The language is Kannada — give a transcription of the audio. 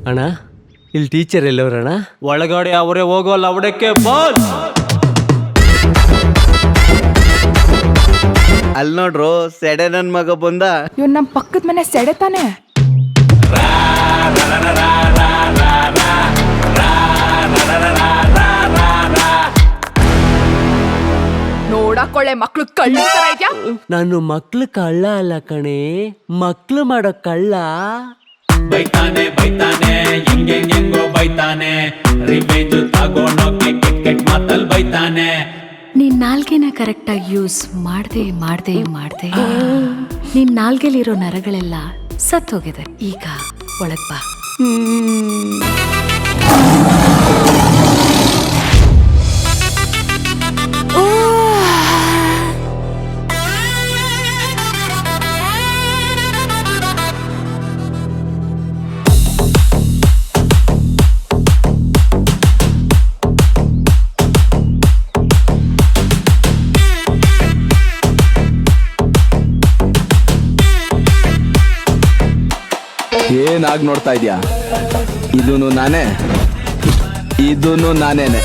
ಅಣ್ಣ ಇಲ್ಲಿ ಟೀಚರ್ ಎಲ್ಲವ್ರಣ್ಣ? ಒಳಗಡೆ ಅವರೇ ಹೋಗೋಲ್ಲ ಅವಡಕ್ಕೆ ಬಾಲ್. ಅಲ್ಲಿ ನೋಡ್ರು ಸೆಡೆ ನನ್ ಮಗ ಬಂದ. ಇವ್ ನಮ್ ಪಕ್ಕದ ಮನೆ ಸೆಡೆ ತಾನೆ. ನೋಡಕೊಳ್ಳೆ ಮಕ್ಳು ಕಳ್ಳ ತರ ಇದ್ಯಾ? ನಾನು ಮಕ್ಳು ಕಳ್ಳ ಅಲ್ಲ ಕಣೆ, ಮಕ್ಳು ಮಾಡೋ ಕಳ್ಳ. ಬೈತಾನೆ ಬೈತಾನೆ ಹೆಂಗೋ ಬೈತಾನೆ, ರಿವೆಂಜ್ ತಗೊಂಡೋಗಿ ಕೆಟ್ ಕೆಟ್ ಮಾತಲ್ ಬೈತಾನೆ. ನೀನ್ ನಾಲ್ಗೆನ ಕರೆಕ್ಟಾಗಿ ಯೂಸ್ ಮಾಡ್ದೆ ನಿನ್ ನಾಲ್ಗೆಲಿರೋ ನರಗಳೆಲ್ಲ ಸತ್ತೋಗಿದೆ. ಈಗ ಒಳಗ್ ಬಾ. ಏನಾಗ್ ನೋಡ್ತಾ ಇದ್ಯಾ? ಇದೂನು ನಾನೇನೆ.